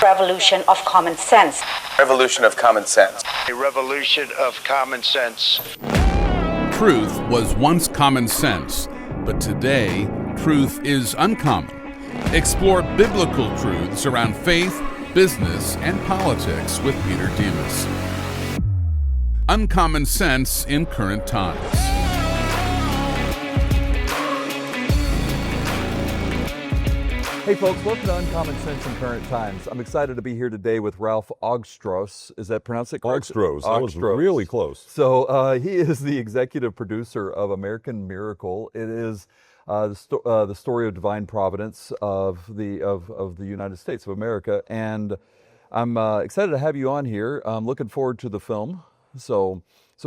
Revolution of common sense. Revolution of common sense. A revolution of common sense. Truth was once common sense, but today, truth is uncommon. Explore biblical truths around faith, business, and politics with Peter Demas. Uncommon sense in current times. Hey folks, welcome to Uncommon Sense in Current Times. I'm excited to be here today with Ralf Augstroze. Is that pronounced it correct? Augstroze. That was really close. So he is the executive producer of American Miracle. It is the story of divine providence of the United States of America. And I'm excited to have you on here. I'm looking forward to the film. So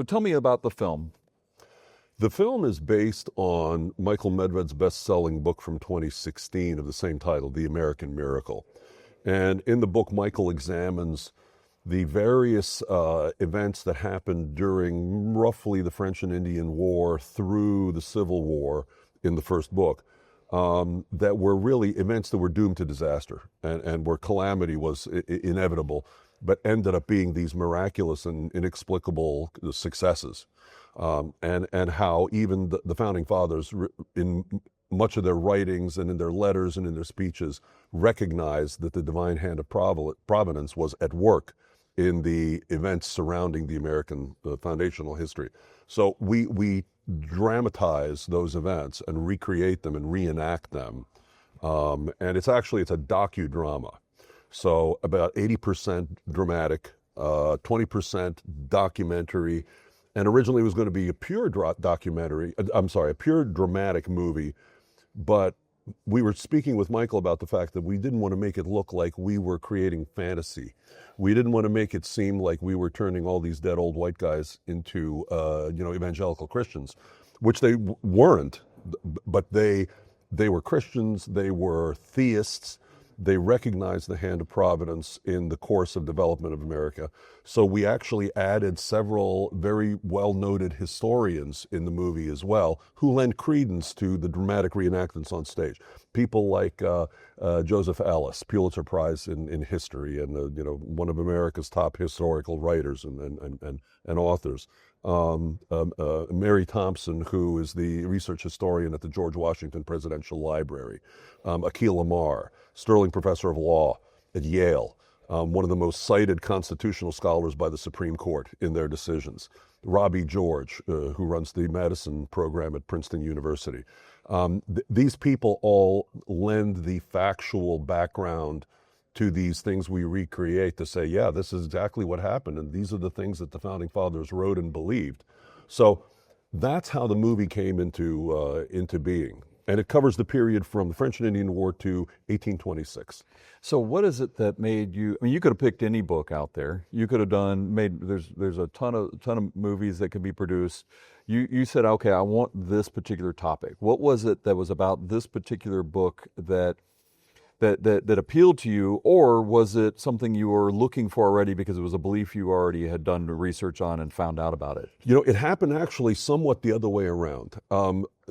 tell me about the film. The film is based on Michael Medved's best-selling book from 2016 of the same title, The American Miracle. And in the book, Michael examines the various events that happened during roughly the French and Indian War through the Civil War in the first book, that were really events that were doomed to disaster and where calamity was inevitable, but ended up being these miraculous and inexplicable successes. And how even the Founding Fathers, in much of their writings and in their letters and in their speeches, recognized that the divine hand of providence was at work in the events surrounding the American foundational history. So we dramatize those events and recreate them and reenact them. And it's a docudrama. So about 80% dramatic, 20% documentary. And originally it was going to be a pure dramatic movie, but we were speaking with Michael about the fact that we didn't want to make it look like we were creating fantasy. We didn't want to make it seem like we were turning all these dead old white guys into, evangelical Christians, which they weren't, but they were Christians, they were theists. They recognized the hand of providence in the course of development of America. So we actually added several very well-noted historians in the movie as well, who lend credence to the dramatic reenactments on stage. People like Joseph Ellis, Pulitzer Prize in history, and one of America's top historical writers and authors. Mary Thompson, who is the research historian at the George Washington Presidential Library. Akhil Amar, Sterling Professor of Law at Yale, one of the most cited constitutional scholars by the Supreme Court in their decisions. Robbie George, who runs the Madison program at Princeton University. These people all lend the factual background to these things we recreate to say, yeah, this is exactly what happened, and these are the things that the Founding Fathers wrote and believed. So that's how the movie came into being. And it covers the period from the French and Indian War to 1826. So what is it that made you, you could have picked any book out there. You could have there's a ton of movies that could be produced. You said, okay, I want this particular topic. What was it that was about this particular book that appealed to you, or was it something you were looking for already because it was a belief you already had done research on and found out about it? It happened actually somewhat the other way around.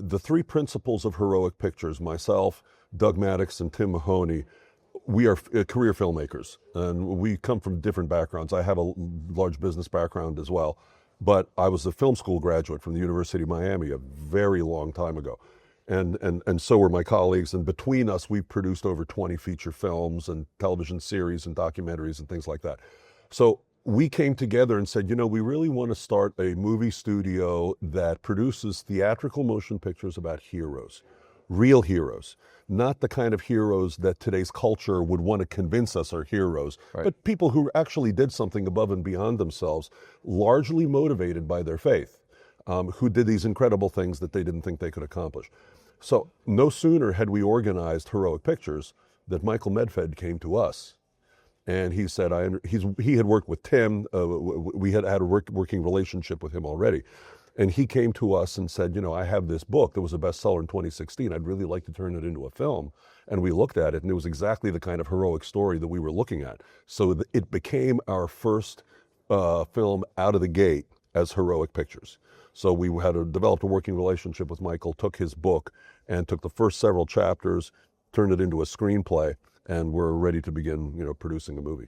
The three principals of Heroic Pictures, myself, Doug Maddox, and Tim Mahoney, we are career filmmakers, and we come from different backgrounds. I have a large business background as well, but I was a film school graduate from the University of Miami a very long time ago. And so were my colleagues, and between us, we've produced over 20 feature films and television series and documentaries and things like that. So we came together and said, we really want to start a movie studio that produces theatrical motion pictures about heroes, real heroes, not the kind of heroes that today's culture would want to convince us are heroes, right, but people who actually did something above and beyond themselves, largely motivated by their faith, who did these incredible things that they didn't think they could accomplish. So no sooner had we organized Heroic Pictures that Michael Medved came to us. And he said, he had worked with Tim. We had a working relationship with him already. And he came to us and said, I have this book that was a bestseller in 2016. I'd really like to turn it into a film. And we looked at it, and it was exactly the kind of heroic story that we were looking at. So it became our first film out of the gate as Heroic Pictures. So we developed a working relationship with Michael, took his book, and took the first several chapters, turned it into a screenplay, and we're ready to begin, producing a movie.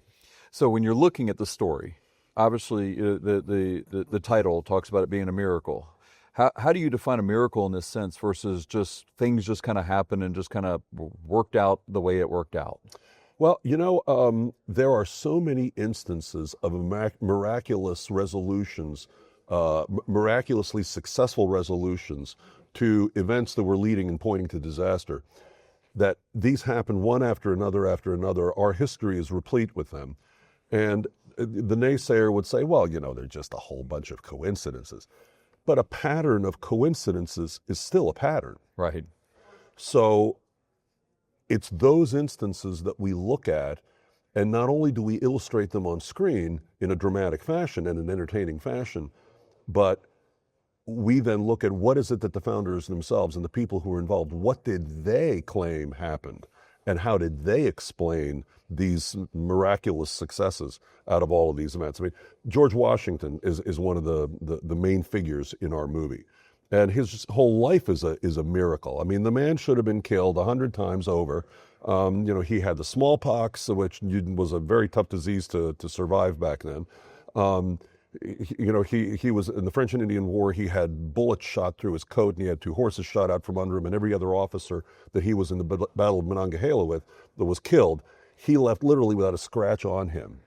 So when you're looking at the story, obviously the title talks about it being a miracle. How do you define a miracle in this sense versus just things just kind of happen and just kind of worked out the way it worked out? Well, there are so many instances of miraculous resolutions, miraculously successful resolutions to events that were leading and pointing to disaster, that these happen one after another after another. Our history is replete with them. And the naysayer would say, well, they're just a whole bunch of coincidences. But a pattern of coincidences is still a pattern. Right. So it's those instances that we look at, and not only do we illustrate them on screen in a dramatic fashion and an entertaining fashion, but we then look at what is it that the founders themselves and the people who were involved, what did they claim happened, and how did they explain these miraculous successes out of all of these events? I mean, George Washington is one of the main figures in our movie. And his whole life is a miracle. I mean, the man should have been killed 100 times over. He had the smallpox, which was a very tough disease to survive back then. He was in the French and Indian War. He had bullets shot through his coat, and he had 2 horses shot out from under him. And every other officer that he was in the Battle of Monongahela with that was killed, he left literally without a scratch on him.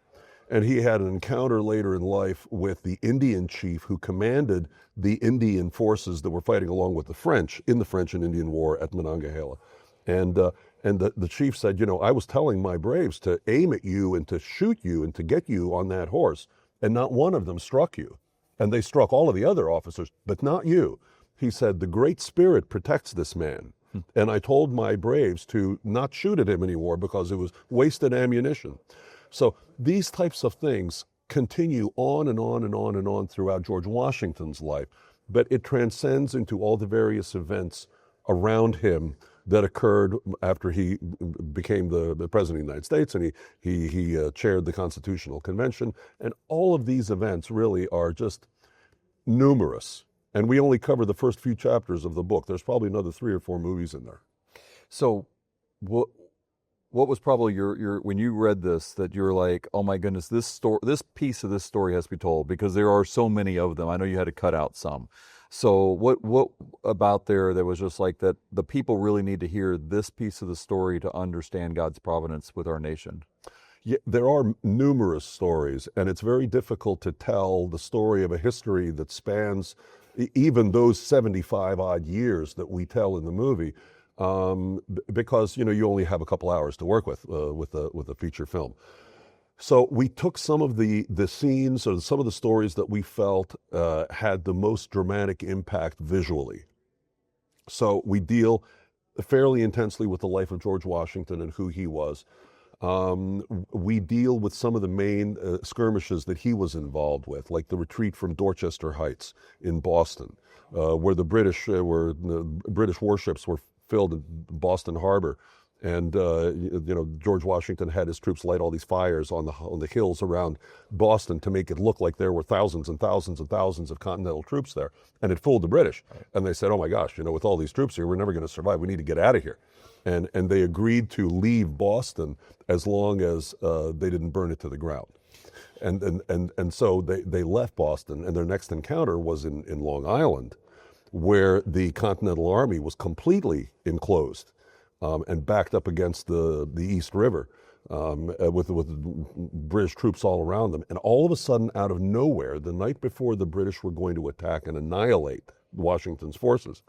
And he had an encounter later in life with the Indian chief who commanded the Indian forces that were fighting along with the French in the French and Indian War at Monongahela. And the chief said, I was telling my braves to aim at you and to shoot you and to get you on that horse, and not one of them struck you. And they struck all of the other officers, but not you. He said, the Great Spirit protects this man. And I told my braves to not shoot at him anymore because it was wasted ammunition. So these types of things continue on and on and on and on throughout George Washington's life, but it transcends into all the various events around him that occurred after he became the President of the United States, and he chaired the Constitutional Convention. And all of these events really are just numerous. And we only cover the first few chapters of the book. There's probably another 3 or 4 movies in there. So what was probably your when you read this that you're like, oh my goodness, this piece of this story has to be told, because there are so many of them. I know you had to cut out some. So what about there that was just like that the people really need to hear this piece of the story to understand God's providence with our nation? Yeah, there are numerous stories, and it's very difficult to tell the story of a history that spans even those 75 odd years that we tell in the movie, because you only have a couple hours to work with a feature film. So we took some of the scenes or some of the stories that we felt had the most dramatic impact visually. So we deal fairly intensely with the life of George Washington and who he was. We deal with some of the main skirmishes that he was involved with, like the retreat from Dorchester Heights in Boston, where the British warships were filled in Boston Harbor. And George Washington had his troops light all these fires on the hills around Boston to make it look like there were thousands and thousands and thousands of Continental troops there, and it fooled the British. And they said, "Oh my gosh, with all these troops here, we're never going to survive. We need to get out of here." And they agreed to leave Boston as long as they didn't burn it to the ground. And so they left Boston, and their next encounter was in Long Island, where the Continental Army was completely enclosed. And backed up against the East River with British troops all around them. And all of a sudden, out of nowhere, the night before the British were going to attack and annihilate Washington's forces,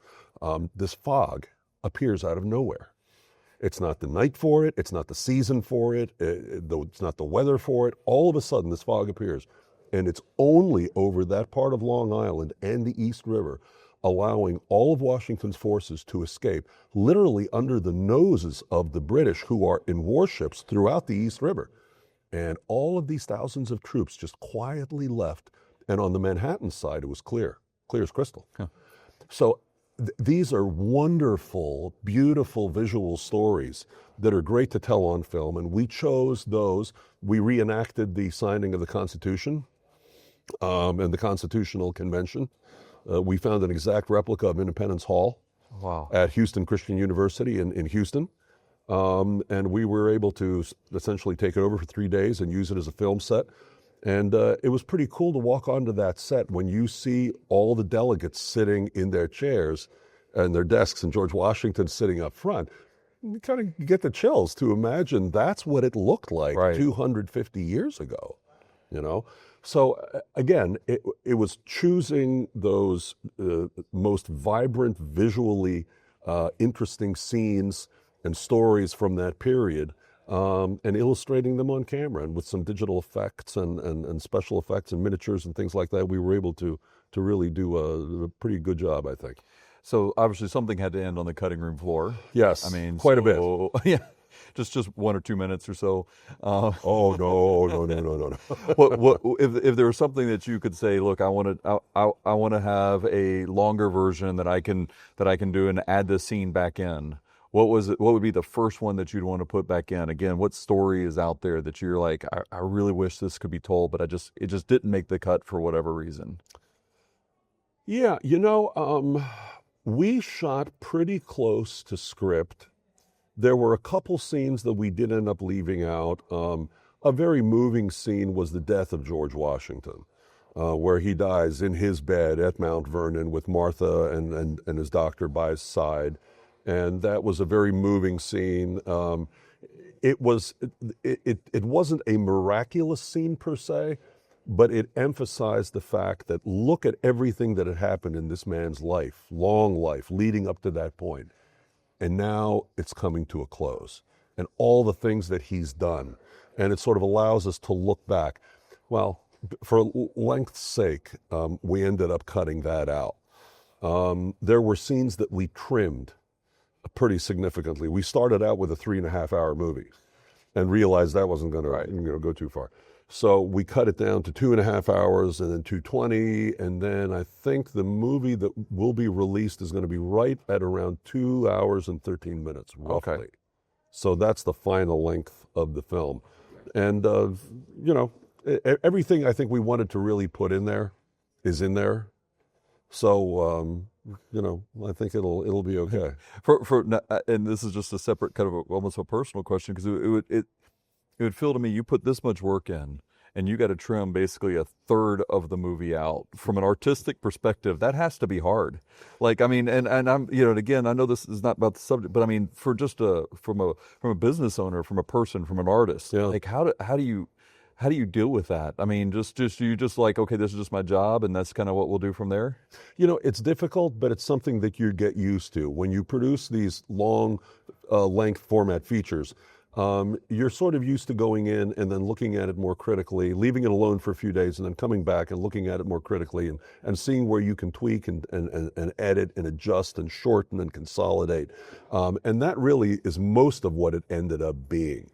this fog appears out of nowhere. It's not the night for it. It's not the season for it. It's not the weather for it. All of a sudden, this fog appears. And it's only over that part of Long Island and the East River, allowing all of Washington's forces to escape, literally under the noses of the British, who are in warships throughout the East River. And all of these thousands of troops just quietly left. And on the Manhattan side, it was clear as crystal. Huh. So these are wonderful, beautiful visual stories that are great to tell on film. And we chose those. We reenacted the signing of the Constitution and the Constitutional Convention. We found an exact replica of Independence Hall at Houston Christian University in Houston. and we were able to essentially take it over for 3 days and use it as a film set. And it was pretty cool to walk onto that set when you see all the delegates sitting in their chairs and their desks and George Washington sitting up front. You kind of get the chills to imagine that's what it looked like 250 years ago, you know? So again, it was choosing those most vibrant, visually interesting scenes and stories from that period, and illustrating them on camera, and with some digital effects and special effects and miniatures and things like that, we were able to really do a pretty good job, I think. So obviously something had to end on the cutting room floor. Yes, I mean, quite a bit. Yeah, just 1 or 2 minutes or so. Oh no! What if there was something that you could say, look, I want to have a longer version that I can do and add this scene back in. What would be the first one that you'd want to put back in? Again, what story is out there that you're like, I really wish this could be told, but it just didn't make the cut for whatever reason? Yeah, we shot pretty close to script. There were a couple scenes that we did end up leaving out. A very moving scene was the death of George Washington, where he dies in his bed at Mount Vernon with Martha and his doctor by his side. And that was a very moving scene. It wasn't a miraculous scene per se, but it emphasized the fact that look at everything that had happened in this man's life, long life, leading up to that point. And now it's coming to a close. And all the things that he's done. And it sort of allows us to look back. Well, for length's sake, we ended up cutting that out. There were scenes that we trimmed pretty significantly. We started out with a 3.5-hour movie and realized that wasn't going to go too far. So we cut it down to 2.5 hours and then 2:20, and then I think the movie that will be released is going to be right at around 2 hours and 13 minutes, roughly. Okay. So that's the final length of the film. And, everything I think we wanted to really put in there is in there. So, I think it'll be okay. And this is just a separate kind of almost a personal question, because it would feel to me, you put this much work in and you got to trim basically a third of the movie out. From an artistic perspective, that has to be hard. Like, I mean, and I'm, and again, I know this is not about the subject, but I mean, for just from a business owner, from a person, from an artist, like how do you deal with that? I mean, just you just like, okay, this is just my job, and that's kind of what we'll do from there? It's difficult, but it's something that you get used to. When you produce these long length format features, you're sort of used to going in and then looking at it more critically, leaving it alone for a few days, and then coming back and looking at it more critically and seeing where you can tweak and edit and adjust and shorten and consolidate. And that really is most of what it ended up being.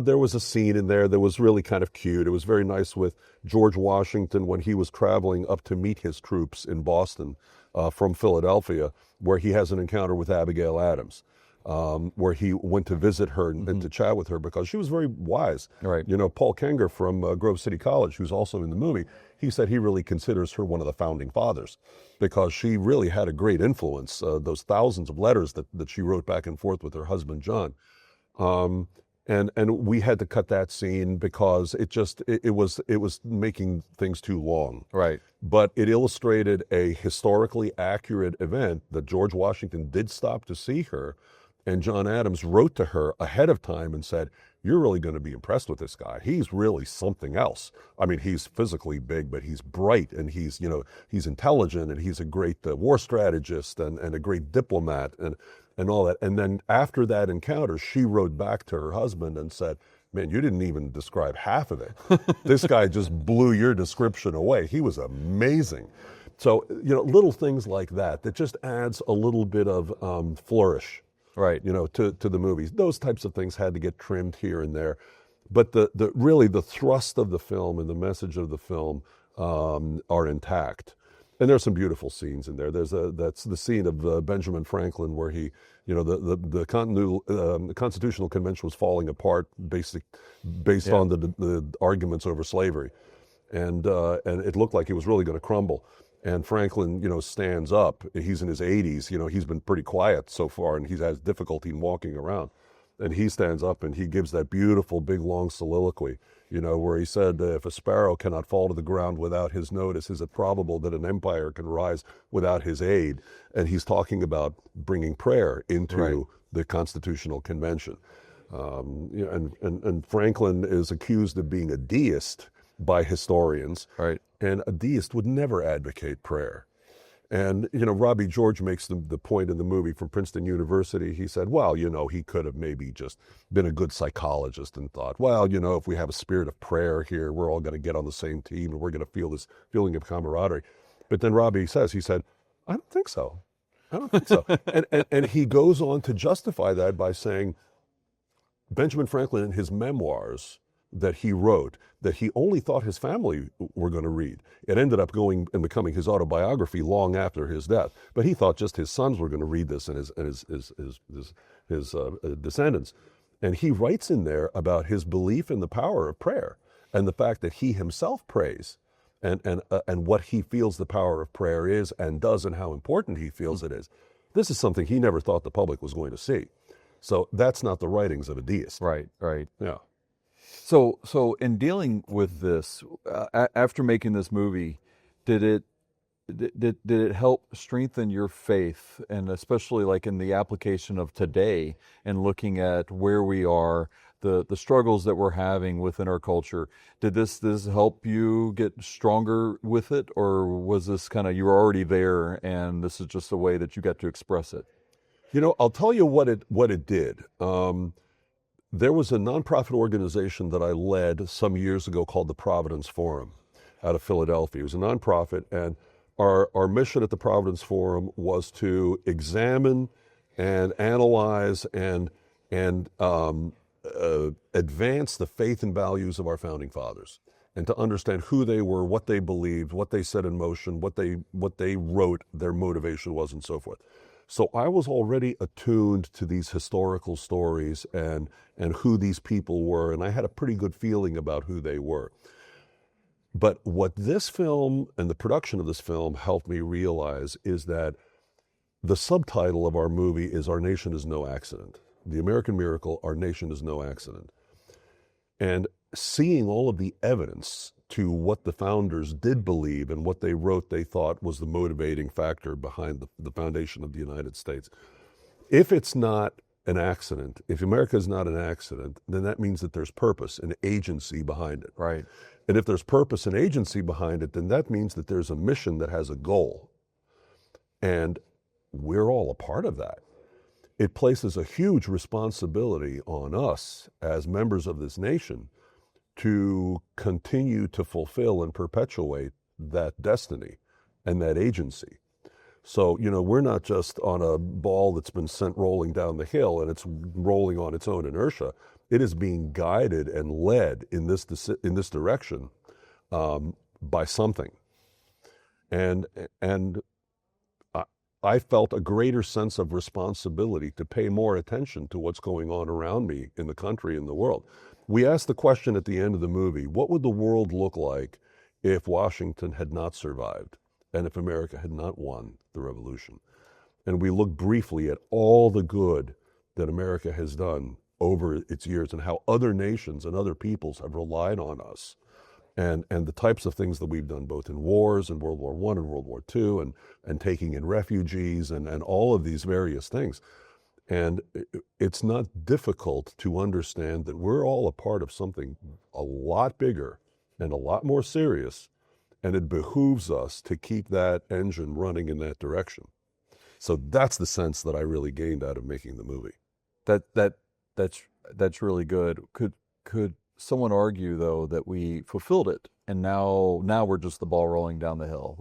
There was a scene in there that was really kind of cute. It was very nice with George Washington when he was traveling up to meet his troops in Boston from Philadelphia, where he has an encounter with Abigail Adams, where he went to visit her and to chat with her because she was very wise. Right. Paul Kenger from Grove City College, who's also in the movie, he said he really considers her one of the founding fathers because she really had a great influence, those thousands of letters that she wrote back and forth with her husband, John. And we had to cut that scene because it was making things too long. Right. But it illustrated a historically accurate event that George Washington did stop to see her, and John Adams wrote to her ahead of time and said, "You're really going to be impressed with this guy. He's really something else. I mean, he's physically big, but he's bright, and he's intelligent, and he's a great war strategist and a great diplomat and all that." And then after that encounter, she wrote back to her husband and said, "Man, you didn't even describe half of it. This guy just blew your description away. He was amazing." So, little things like that just adds a little bit of flourish, right? To the movies. Those types of things had to get trimmed here and there. But the thrust of the film and the message of the film are intact. And there's some beautiful scenes in there. That's the scene of Benjamin Franklin where he, the Constitutional Convention was falling apart, based on the arguments over slavery, and it looked like it was really going to crumble. And Franklin, stands up. He's in his 80s. He's been pretty quiet so far, and he has difficulty in walking around. And he stands up and he gives that beautiful, big, long soliloquy, where he said, if a sparrow cannot fall to the ground without his notice, is it probable that an empire can rise without his aid? And he's talking about bringing prayer into the Constitutional Convention. And Franklin is accused of being a deist by historians. Right. And a deist would never advocate prayer. And, Robbie George makes the point in the movie from Princeton University. He said, well, he could have maybe just been a good psychologist and thought, well, if we have a spirit of prayer here, we're all going to get on the same team and we're going to feel this feeling of camaraderie. But then Robbie said, I don't think so. I don't think so. and he goes on to justify that by saying Benjamin Franklin in his memoirs that he wrote, that he only thought his family were going to read. It ended up going and becoming his autobiography long after his death. But he thought just his sons were going to read this and his descendants. And he writes in there about his belief in the power of prayer and the fact that he himself prays and what he feels the power of prayer is and does and how important he feels it is. This is something he never thought the public was going to see. So that's not the writings of a deist. Right. Yeah. So in dealing with this, after making this movie, did it help strengthen your faith, and especially like in the application of today and looking at where we are, the struggles that we're having within our culture? Did this help you get stronger with it, or was this kind of you were already there and this is just a way that you got to express it? I'll tell you what it did. There was a nonprofit organization that I led some years ago called the Providence Forum out of Philadelphia. It was a nonprofit, and our mission at the Providence Forum was to examine and analyze and advance the faith and values of our founding fathers, and to understand who they were, what they believed, what they set in motion, what they wrote, their motivation was, and so forth. So I was already attuned to these historical stories and who these people were, and I had a pretty good feeling about who they were. But what this film and the production of this film helped me realize is that the subtitle of our movie is Our Nation is No Accident. The American Miracle, Our Nation is No Accident. And seeing all of the evidence to what the founders did believe and what they wrote they thought was the motivating factor behind the foundation of the United States. If it's not an accident, if America is not an accident, then that means that there's purpose and agency behind it. Right. And if there's purpose and agency behind it, then that means that there's a mission that has a goal. And we're all a part of that. It places a huge responsibility on us as members of this nation to continue to fulfill and perpetuate that destiny and that agency. So, we're not just on a ball that's been sent rolling down the hill and it's rolling on its own inertia. It is being guided and led in this direction by something. And I felt a greater sense of responsibility to pay more attention to what's going on around me in the country and the world. We asked the question at the end of the movie, what would the world look like if Washington had not survived and if America had not won the revolution? And we looked briefly at all the good that America has done over its years and how other nations and other peoples have relied on us. And the types of things that we've done both in wars and World War I and World War II and taking in refugees and all of these various things. And it's not difficult to understand that we're all a part of something a lot bigger and a lot more serious, and it behooves us to keep that engine running in that direction. So that's the sense that I really gained out of making the movie. That's really good. Could someone argue though that we fulfilled it, and now we're just the ball rolling down the hill?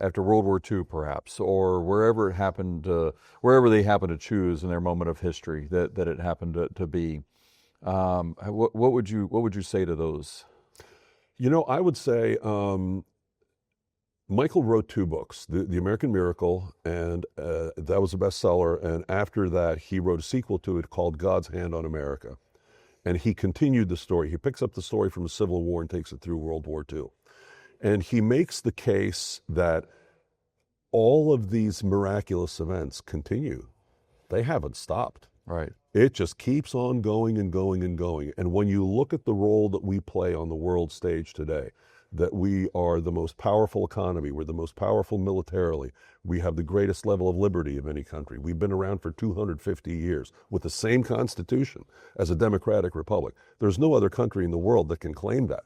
After World War II, perhaps, or wherever they happen to choose in their moment of history that it happened to be. What would you say to those? I would say Michael wrote 2 books, The American Miracle, and that was a bestseller. And after that, he wrote a sequel to it called God's Hand on America. And he continued the story. He picks up the story from the Civil War and takes it through World War II. And he makes the case that all of these miraculous events continue. They haven't stopped. Right. It just keeps on going and going and going. And when you look at the role that we play on the world stage today, that we are the most powerful economy, we're the most powerful militarily, we have the greatest level of liberty of any country. We've been around for 250 years with the same constitution as a democratic republic. There's no other country in the world that can claim that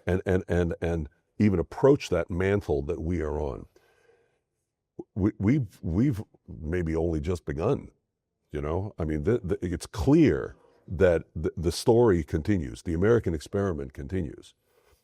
and even approach that mantle that we are on. We've maybe only just begun. You know, I mean, it's clear that the story continues. The American experiment continues.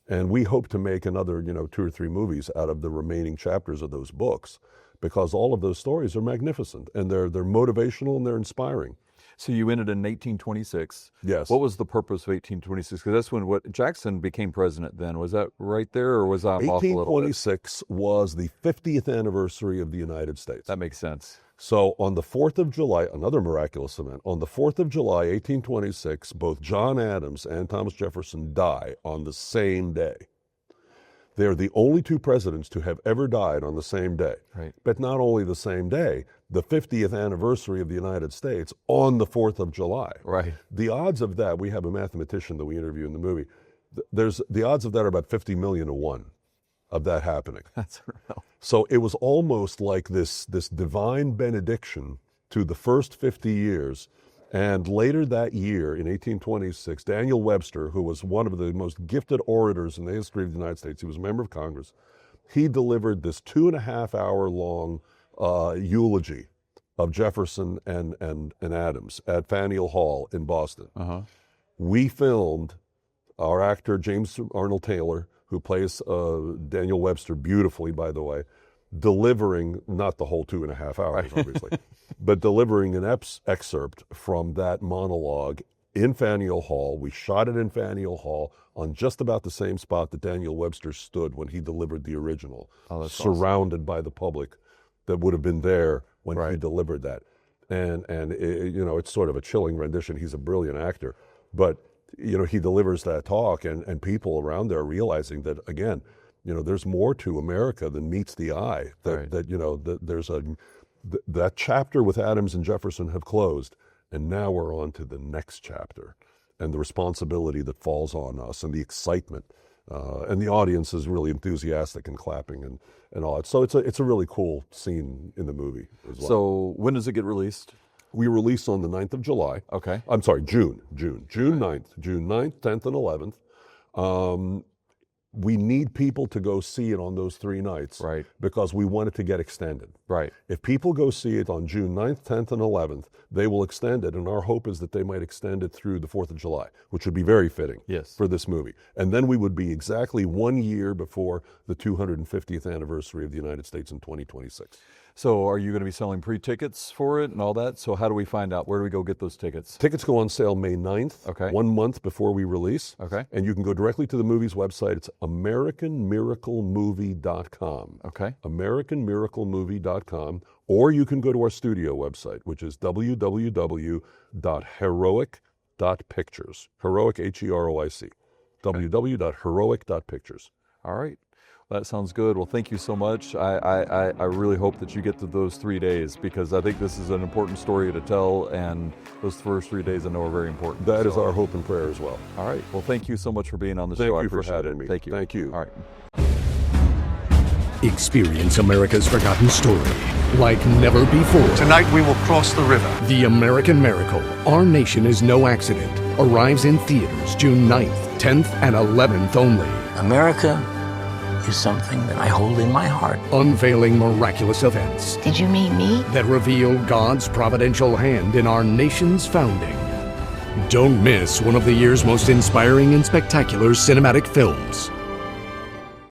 And we hope to make another, 2 or 3 movies out of the remaining chapters of those books, because all of those stories are magnificent, and they're motivational and they're inspiring. So you ended in 1826. Yes. What was the purpose of 1826? Because that's when Jackson became president then. Was that right there, or was that off a little bit? 1826 was the 50th anniversary of the United States. That makes sense. So on the 4th of July, another miraculous event, on the 4th of July, 1826, both John Adams and Thomas Jefferson die on the same day. They're the only 2 presidents to have ever died on the same day. Right. But not only the same day, the 50th anniversary of the United States on the 4th of July. Right. The odds of that, we have a mathematician that we interview in the movie, the odds of that are about 50 million to 1 of that happening. That's real. So it was almost like this divine benediction to the first 50 years. And later that year, in 1826, Daniel Webster, who was one of the most gifted orators in the history of the United States, he was a member of Congress, he delivered this 2.5-hour long eulogy of Jefferson and Adams at Faneuil Hall in Boston. Uh-huh. We filmed our actor, James Arnold Taylor, who plays Daniel Webster beautifully, by the way, delivering, not the whole 2.5 hours, obviously, but delivering an excerpt from that monologue in Faneuil Hall. We shot it in Faneuil Hall on just about the same spot that Daniel Webster stood when he delivered the original, surrounded by the public that would have been there when he delivered that. And it's sort of a chilling rendition. He's a brilliant actor. But he delivers that talk, and people around there are realizing that, again, there's more to America than meets the eye. That chapter with Adams and Jefferson have closed, and now we're on to the next chapter, and the responsibility that falls on us, and the excitement, and the audience is really enthusiastic and clapping and all that. So it's a really cool scene in the movie as well. So when does it get released? We release on the 9th of July. Okay. I'm sorry, June 9th, 10th, and 11th. We need people to go see it on those 3 nights. Right. Because we want it to get extended. Right. If people go see it on June 9th, 10th, and 11th, they will extend it, and our hope is that they might extend it through the 4th of July, which would be very fitting for this movie. And then we would be exactly 1 year before the 250th anniversary of the United States in 2026. So are you going to be selling pre-tickets for it and all that? So how do we find out? Where do we go get those tickets? Tickets go on sale May 9th, 1 month before we release. Okay. And you can go directly to the movie's website. It's AmericanMiracleMovie.com. Okay. AmericanMiracleMovie.com. Or you can go to our studio website, which is www.heroic.pictures. Heroic, Heroic. www.heroic.pictures. All right. That sounds good. Well, thank you so much. I really hope that you get to those 3 days, because I think this is an important story to tell, and those first 3 days I know are very important. That is our hope and prayer as well. All right. Well, thank you so much for being on the show. Thank you for having me. Thank you. Thank you. All right. Experience America's forgotten story like never before. Tonight we will cross the river. The American Miracle, Our Nation is No Accident, arrives in theaters June 9th, 10th, and 11th only. America is something that I hold in my heart. Unveiling miraculous events Did you mean me? that reveal God's providential hand in our nation's founding. Don't miss one of the year's most inspiring and spectacular cinematic films.